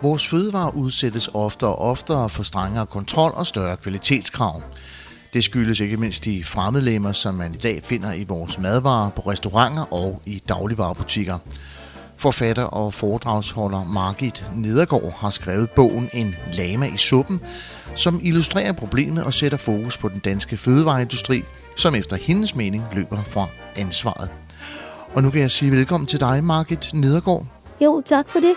Vores fødevarer udsættes oftere og oftere for strengere kontrol og større kvalitetskrav. Det skyldes ikke mindst de fremmedlemmer, som man i dag finder i vores madvarer på restauranter og i dagligvarebutikker. Forfatter og foredragsholder Margit Nedergaard har skrevet bogen En lama i suppen, som illustrerer problemet og sætter fokus på den danske fødevareindustri, som efter hendes mening løber fra ansvaret. Og nu kan jeg sige velkommen til dig, Margit Nedergaard. Jo, tak for det.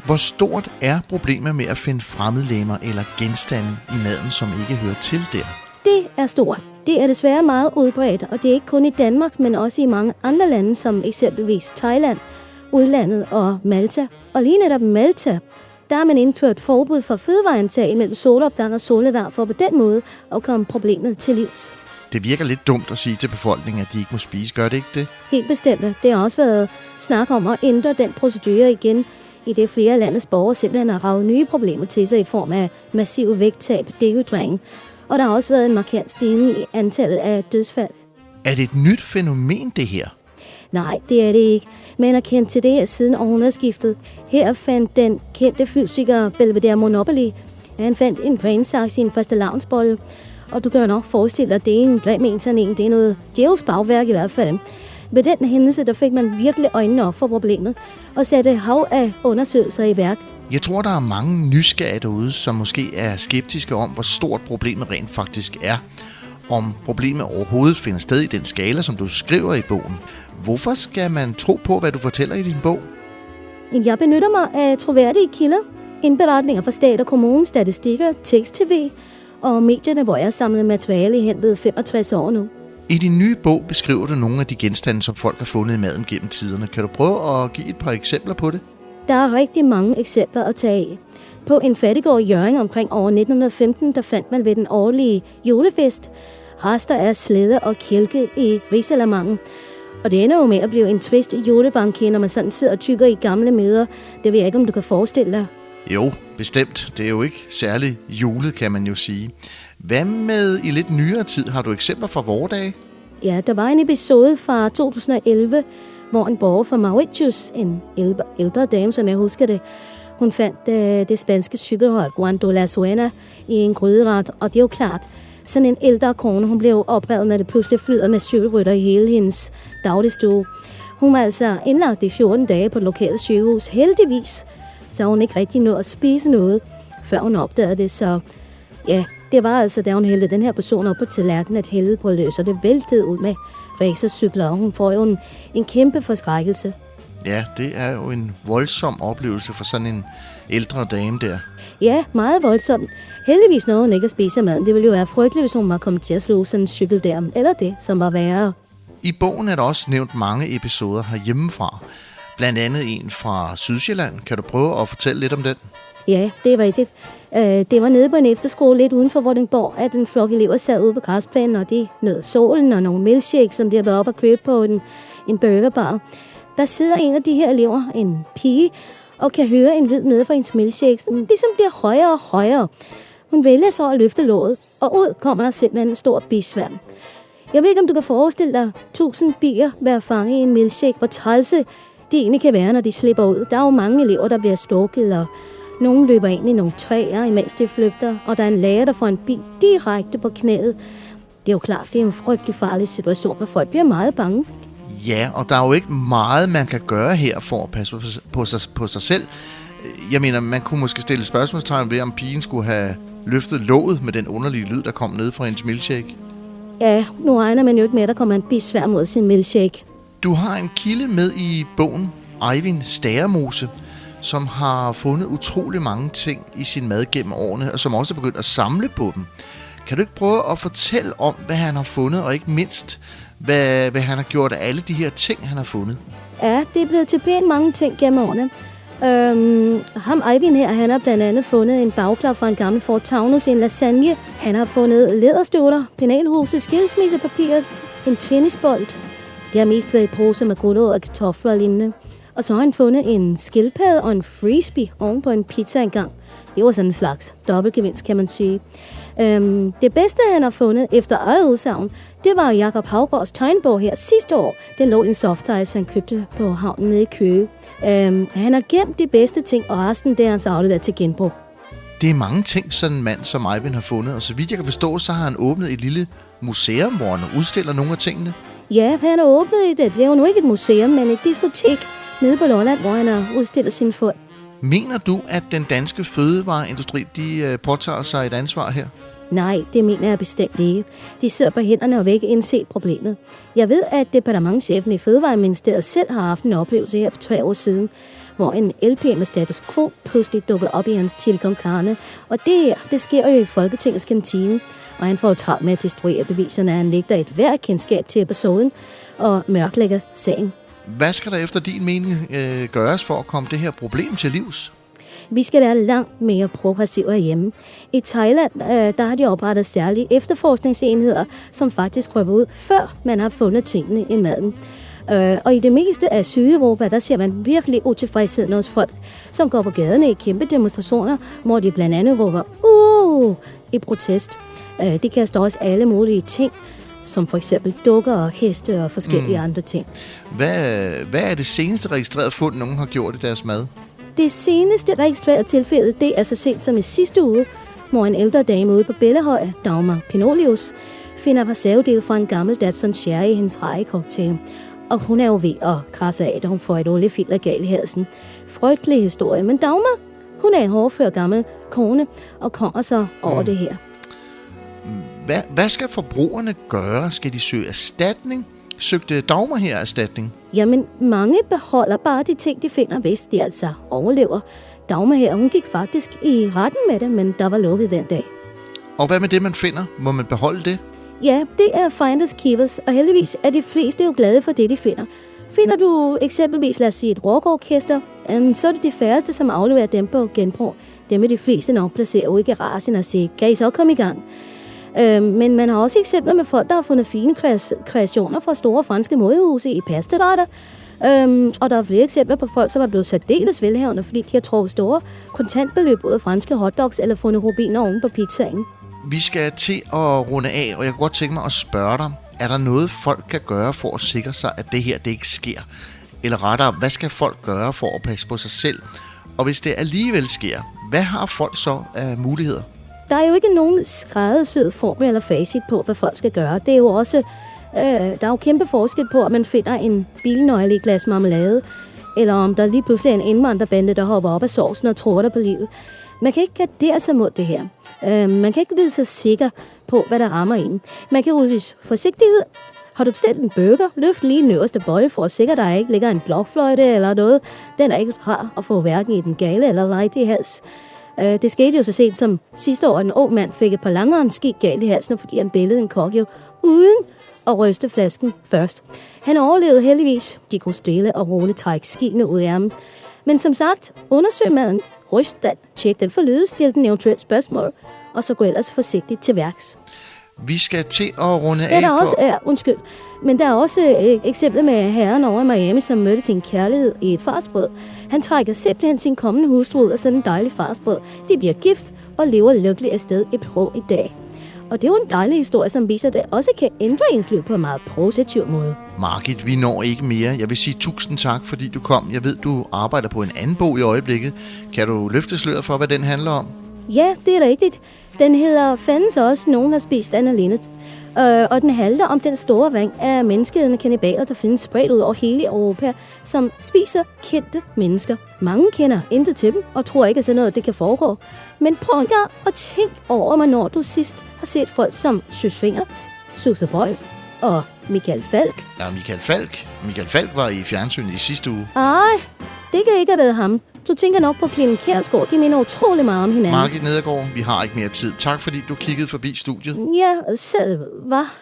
Hvor stort er problemet med at finde fremmedlemmer eller genstande i maden, som ikke hører til der? Det er stort. Det er desværre meget udbredt, og det er ikke kun i Danmark, men også i mange andre lande, som eksempelvis Thailand, udlandet og Malta. Og lige netop Malta, der har man indført forbud for fødevareindtag mellem solopgang og solnedgang for på den måde at komme problemet til livs. Det virker lidt dumt at sige til befolkningen, at de ikke må spise. Gør det ikke det? Helt bestemt. Det har også været snak om at ændre den procedure igen, i det flere af landets borgere simpelthen har raget nye problemer til sig i form af massiv vægttab, dehydrering. Og der har også været en markant stigning i antallet af dødsfald. Er det et nyt fænomen, det her? Nej, det er det ikke. Man har kendt til det siden århundredeskiftet. Her fandt den kendte fysiker Belvedere Monopoly. Han fandt en grainsaks i en fastelavnsbolle. Og du kan jo nok forestille dig, at det er en grim en sådan en. Det er noget djævels bagværk i hvert fald. Ved den hændelse, der fik man virkelig øjnene op for problemet og satte hav af undersøgelser i værk. Jeg tror, der er mange nysgerrige derude, som måske er skeptiske om, hvor stort problemet rent faktisk er. Om problemet overhovedet finder sted i den skala, som du skriver i bogen. Hvorfor skal man tro på, hvad du fortæller i din bog? Jeg benytter mig af troværdige kilder, indberetninger fra stat og kommune, statistikker, tekst-tv og medierne, hvor jeg har samlet materiale i hentet 65 år nu. I din nye bog beskriver du nogle af de genstande, som folk har fundet i maden gennem tiderne. Kan du prøve at give et par eksempler på det? Der er rigtig mange eksempler at tage af. På en fattiggård i Hjørring omkring år 1915, der fandt man ved den årlige julefest rester af slæde og kælke i risalamangen. Og det ender jo med at blive en twist i julebanke, når man sådan sidder og tykker i gamle møder. Det ved jeg ikke, om du kan forestille dig. Jo, bestemt. Det er jo ikke særlig julet, kan man jo sige. Hvad med i lidt nyere tid? Har du eksempler fra vore dage? Ja, der var en episode fra 2011, hvor en borger fra Mauritius, en ældre dame, som jeg husker det, hun fandt det spanske cykelhold Guando La Suena i en gryderet. Og det er jo klart, sådan en ældre kone, hun blev oprevet, når det pludselig flyder med cykelrytter i hele hendes dagligstue. Hun var altså indlagt i 14 dage på det lokale sygehus. Heldigvis så hun ikke rigtig nået at spise noget, før hun opdagede det. Så ja, det var altså, da hun hældte den her person op på tallerkenen, at helvede løs, og det væltede ud med racercykler, og hun får jo en kæmpe forskrækkelse. Ja, det er jo en voldsom oplevelse for sådan en ældre dame der. Ja, meget voldsomt. Heldigvis nåede hun ikke at spise maden. Det ville jo være frygteligt, hvis hun var kommet til at slå sådan en cykel der, eller det, som var værre. I bogen er der også nævnt mange episoder herhjemmefra. Blandt andet en fra Sydsjælland. Kan du prøve at fortælle lidt om den? Ja, det er rigtigt. Det var nede på en efterskole lidt uden for Vordingborg, at en flok elever sad ude på græsplænen, og de nød solen og nogle milkshakes, som de havde været op og købe på en burgerbar. Der sidder en af de her elever, en pige, og kan høre en lyd nede fra hendes milkshakes. De som bliver højere og højere. Hun vælger så at løfte låget, og ud kommer der simpelthen en stor bisværm. Jeg ved ikke, om du kan forestille dig 1000 bier være fanget i en milkshake, hvor trælse de egentlig kan være, når de slipper ud. Der er jo mange elever, der bliver stalket, og nogen løber ind i nogle træer, imens de flygter, og der er en lærer, der får en bi direkte på knæet. Det er jo klart, det er en frygtelig farlig situation, og folk bliver meget bange. Ja, og der er jo ikke meget, man kan gøre her for at passe på sig selv. Jeg mener, man kunne måske stille spørgsmålstegn ved, om pigen skulle have løftet låget med den underlige lyd, der kom ned fra hendes milkshake. Ja, nu regner man jo ikke med, at der kommer en bisværm ud af sin milkshake. Du har en kilde med i bogen, Eivind Stæremose, som har fundet utrolig mange ting i sin mad gennem årene, og som også er begyndt at samle på dem. Kan du ikke prøve at fortælle om, hvad han har fundet, og ikke mindst, hvad han har gjort af alle de her ting, han har fundet? Ja, det er blevet til pænt mange ting gennem årene. Ham Eivind her, han har blandt andet fundet en bagklap fra en gammel Ford Taunus, en lasagne. Han har fundet læderstøvler, penalhuse, skilsmissepapir, en tennisbold. Det har mest været i poser med gulerod og kartofler og lignende. Og så har han fundet en skildpadde og en frisbee oven på en pizza engang. Det var sådan en slags dobbeltgevinst, kan man sige. Det bedste, han har fundet efter eget udsagn, det var Jakob Havgårds tegnbog her sidste år. Den lå i en softice, han købte på havnen nede i Køge. Han har gemt de bedste ting, og resten det er hans afleveret til genbrug. Det er mange ting, sådan en mand som Eivind har fundet, og så vidt jeg kan forstå, så har han åbnet et lille museum, hvor han udstiller nogle af tingene. Ja, han har åbnet det er jo nu ikke et museum, men et diskotek nede på Lolland, hvor han har udstillet sine fund. Mener du, at den danske fødevareindustri, de påtager sig et ansvar her? Nej, det mener jeg bestemt ikke. De sidder på hænderne og vil ikke indse problemet. Jeg ved, at departementschefen i Fødevareministeriet selv har haft en oplevelse her for 3 år siden, hvor en LP med status quo pludselig dukkede op i hans chili con carne. Og det her, det sker jo i Folketingets kantine, og han får travlt med at destruere beviserne, at han lægger et hvert kendskab til episoden og mørklægger sagen. Hvad skal der efter din mening gøres for at komme det her problem til livs? Vi skal være langt mere progressive herhjemme. I Thailand, der har de oprettet særlige efterforskningsenheder, som faktisk røber ud, før man har fundet tingene i maden. Og i det meste af Sydeuropa, der ser man virkelig utilfredsheden hos folk, som går på gaderne i kæmpe demonstrationer, hvor de blandt andet råber i protest. De kaster også alle mulige ting, som for eksempel dukker og heste og forskellige andre ting. Hvad er det seneste registrerede fund, nogen har gjort i deres mad? Det seneste registrerede tilfælde, det er så sent som i sidste uge, hvor en ældre dame ude på Bellahøj, Dagmar Pinolius, finder reservedel fra en gammel Datsun Cherry i hendes rejecocktail. Og hun er jo ved at krasse af, da hun får et oliefilter galt i halsen. Frygtelig historie, men Dagmar, hun er en hårdfør gammel kone og kommer så over det her. Hvad skal forbrugerne gøre? Skal de søge erstatning? Søgte Dagmar her erstatning? Jamen, mange beholder bare de ting, de finder, hvis de altså overlever. Dagmar her, hun gik faktisk i retten med det, men der var lukket den dag. Og hvad med det, man finder? Må man beholde det? Ja, det er finders keepers, og heldigvis er de fleste jo glade for det, de finder. Finder du eksempelvis, lad os sige, et rockorkester, så er det de færreste, som afleverer dem på genbrug. Dem vil de fleste nok placere ude i garagen og sige, kan I så komme i gang? Men man har også eksempler med folk, der har fundet fine kreationer fra store franske modehuse i pastaretter. Og der er flere eksempler på folk, som er blevet særdeles velhavende, fordi de har trukket store kontantbeløb ud af franske hotdogs eller fundet rubiner oven på pizzaen. Vi skal til at runde af, og jeg kunne godt tænke mig at spørge dig, er der noget, folk kan gøre for at sikre sig, at det her det ikke sker? Eller rettere, hvad skal folk gøre for at passe på sig selv? Og hvis det alligevel sker, hvad har folk så af muligheder? Der er jo ikke nogen skræddersyet formel eller facit på, hvad folk skal gøre. Det er jo også, der er jo kæmpe forskel på, at man finder en bilnøgle i et glas marmelade, eller om der lige pludselig er en indvandrerbande, der hopper op af sovsen og tror der på livet. Man kan ikke gardere sig mod det her. Man kan ikke vide sig sikker på, hvad der rammer en. Man kan udvise forsigtighed. Har du bestilt en burger, løft lige den øverste bolle for at sikre, at der ikke ligger en blokfløjte eller noget. Den er ikke rar at få hverken i den gale eller rigtige hals. Det skete jo så sent som sidste år, at en ung mand fik et par langere galt i halsen, fordi han billede en kok jo uden at ryste flasken først. Han overlevede heldigvis. De kunne stille og roligt trække skiene ud af ham. Men som sagt, undersøg maden, ryst den, tjek den for lyde, stil den eventuelt spørgsmål, og så gå ellers forsigtigt til værks. Vi skal til at runde af Men der er også eksempler med herren over i Miami, som mødte sin kærlighed i et farsbrød. Han trækker simpelthen sin kommende hustru ud af sådan en dejlig farsbrød. De bliver gift og lever lykkeligt afsted i Peru i dag. Og det er jo en dejlig historie, som viser, at det også kan ændre ens liv på en meget positiv måde. Margit, vi når ikke mere. Jeg vil sige 1000 tak, fordi du kom. Jeg ved, du arbejder på en anden bog i øjeblikket. Kan du løfte sløret for, hvad den handler om? Ja, det er rigtigt. Den hedder Fandens også, nogen har spist Anna Linnet. Og den handler om den store ring af menneskeædende kannibaler, der findes spredt ud over hele Europa, som spiser kendte mennesker. Mange kender intet til dem og tror ikke, at sådan noget det kan foregå. Men prøv en gang at tænke over, hvornår du sidst har set folk som Søs Finger, Susse Bøj og Michael Falk. Ja, Michael Falk var i fjernsynet i sidste uge. Ej, det kan ikke have været ham. Du tænker nok på Clemen Kjærsgaard. De minder utrolig meget om hinanden. Margit Nedergaard, vi har ikke mere tid. Tak fordi du kiggede forbi studiet. Ja, selv var.